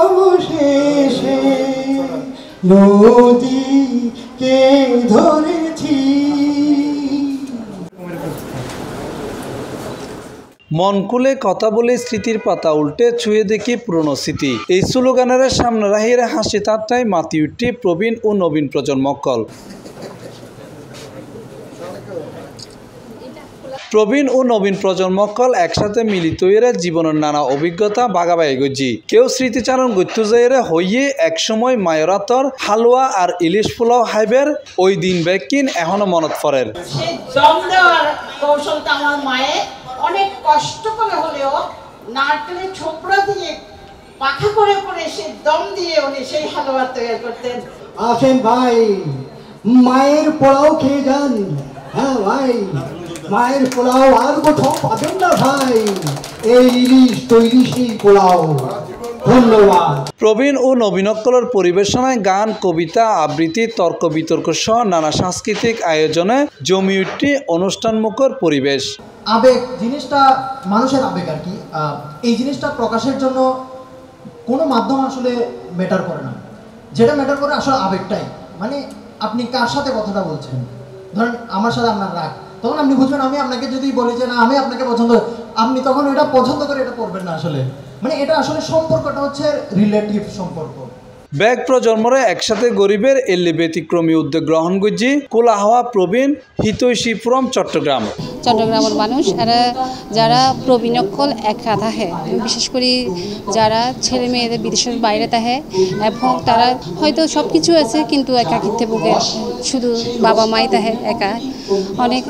অবশেষে নদীকে ধরেছি। মন খুলে কথা বলে স্মৃতির পাতা উল্টে ছুঁয়ে দেখি পুরনো স্মৃতি। এই স্লোগানের সামনে রাহিরে হাসি ঠাট্টায় মাতি উঠে প্রবীণ ও নবীন প্রজন্মকল। প্রবীণ ও নবীন প্রজন্মকল একসাথে মিলিত হয়ে জীবনের নানা অভিজ্ঞতা ভাগাভাগি গজি। কেউ স্মৃতিচারণ গত্য যাইরে হইয়ে একসময় মায়রাতর হালুয়া আর ইলিশ পোলাও হাইবের ওই দিন ব্যাকিন এখনো মনত পড়ের। সেই দম দেওয়ার কৌশলটা আমার মায়ের অনেক কষ্ট করে হলেও নারকেলের ছোপড়া দিয়ে পাখা করে করে সে দম দিয়ে উনি সেই হালুয়া তৈরি করতেন। আসেন ভাই, মায়ের পোলাও খেয়ে যান। হ্যাঁ ভাই, মায়ের পোলাও আর কোথাও পাবেন না ভাই। এই ইলিশ তৈরি সেই পোলাও। ধন্যবাদ। প্রবীণ ও নবীনকলের পরিবেশনায় গান, কবিতা, আবৃত্তি, তর্ক বিতর্ক সহ নানা সাংস্কৃতিক আয়োজনে জমি উঠে অনুষ্ঠানমুখর পরিবেশ। আবেগ জিনিসটা মানুষের আবেগ আর কি। এই জিনিসটা প্রকাশের জন্য কোনো মাধ্যম আসলে ম্যাটার করে না। যেটা ম্যাটার করে আসলে আবেগটাই। মানে আপনি কার সাথে কথাটা বলছেন, ধরেন আমার সাথে আপনার রাগ, তখন আপনি বুঝবেন। আমি আপনাকে যদি বলি যে না আমি আপনাকে পছন্দ, আপনি তখন ওইটা পছন্দ করে এটা করবেন না আসলে। মানে এটা আসলে সম্পর্কটা হচ্ছে রিলেটিভ সম্পর্ক। ব্যাগ প্রজন্মরে একসাথে গরিবের এল্লি ব্যতিক্রমী উদ্যোগ গ্রহণ করছি কোলাহাওয়া প্রবীণ হিতৈষীপুরম চট্টগ্রাম। চট্টগ্রামের মানুষ এরা যারা প্রবীণকল একা থাকে, বিশেষ করে যারা ছেলে মেয়েদের বিদেশের বাইরে থাকে এবং তারা হয়তো সব কিছু আছে কিন্তু একাকিত্বে ভোগে, শুধু বাবা মাই থাকে একা। অনেক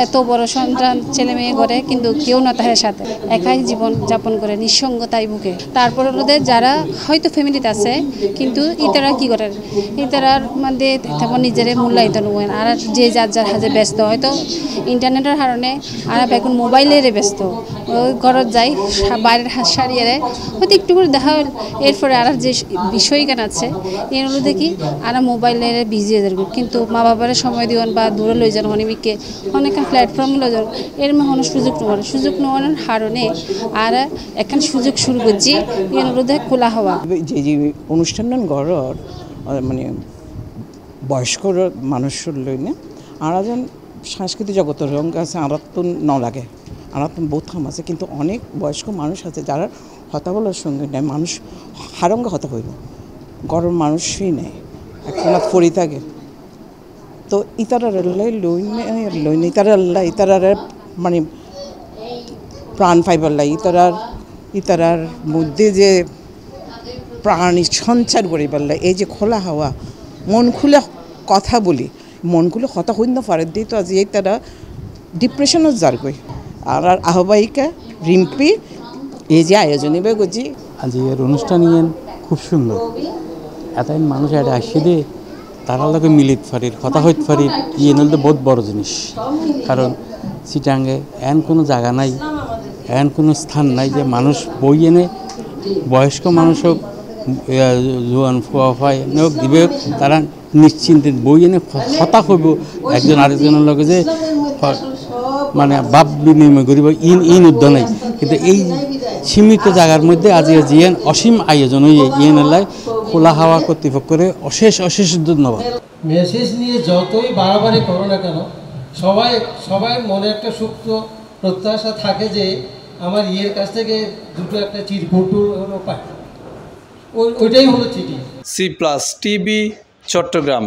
এত বড় সন্তান ছেলে মেয়ে করে কিন্তু কেউ না তাদের সাথে, একাই জীবন যাপন করে, নিঃসঙ্গতায় ভুগে। তারপর ওদের যারা হয়তো ফ্যামিলিতে আছে কিন্তু ইতারা কি করেন, ইতারার মধ্যে তেমন নিজের মূল্যায়িত নয়। আর যে যার যার হাজে ব্যস্ত, হয়তো ইন্টারনেটের কারণে আর এখন মোবাইলের ব্যস্ত। ওই ঘরত যাই বাইরের হাত সারিয়ে হয়তো একটু করে দেখা হল, এরপরে আর যে বিষয়গান আছে এর হলো দেখি আর মোবাইলের বিজি হয়ে যাবে। কিন্তু মা বাবার সময় দিবেন বা দূরে লই যান অনেককে অনেক প্ল্যাটফর্ম লই যান, এর মনে সুযোগ নেওয়ার কারণে আর এখন সুযোগ শুরু করছি এর হলো দেখ খোলা হওয়া। যে যে অনুষ্ঠান ঘর মানে বয়স্ক মানুষের লইনে আর যেন সাংস্কৃতিক জগতের রঙ আছে আর তো ন লাগে, আর তো বহুত কাম আছে। কিন্তু অনেক বয়স্ক মানুষ আছে যারা হতা বলার সঙ্গে নেয়, মানুষ হারঙ্গা হতা হইল গরম মানুষই নেয়, এখন ফরি থাকে। তো ইতারা লইনে ইতারার মানে প্রাণ ফাইবাল্লাই ইতারার মধ্যে যে প্রাণী সঞ্চার করে পারলে এই যে খোলা হাওয়া, মন খুলে কথা বলি, মন খুলে কথা হইন পারে দিয়ে তো আজ এই তারা ডিপ্রেশনও যার কই। আর আহ্বায়িকা রিম্পি এই যে আয়োজনে বেগজি আজ এর অনুষ্ঠান ইয়েন খুব সুন্দর। এতদিন মানুষ এটা আসে দিয়ে তারা লোকে মিলিত পারির কথা হইতে পারির ইয়েন হলে বহুত বড় জিনিস। কারণ চিটাঙ্গে এন কোনো জায়গা নাই, এন কোনো স্থান নাই যে মানুষ বই এনে বয়স্ক মানুষ হোক জোয়ান ফুয়া ফাই হোক দিবে, তারা নিশ্চিন্তে বই এনে হতা হইব একজন আরেকজনের লগে যে মানে ভাব বিনিময় করিব ইন উদ্যোগ নাই। কিন্তু এই সীমিত জায়গার মধ্যে আজ জিয়েন অসীম আয়োজন হয়ে ইয়েন এলাই খোলা হাওয়া কর্তৃপক্ষের অশেষ ধন্যবাদ। মেসেজ নিয়ে যতই বাড়াবাড়ি করো না কেন, সবাই মনে একটা সুপ্ত প্রত্যাশা থাকে যে আমার ইয়ের কাছ থেকে দুটো একটা চিরকুটু পায়, ওইটাই হলো চিঠি। C+ TV Chittagong.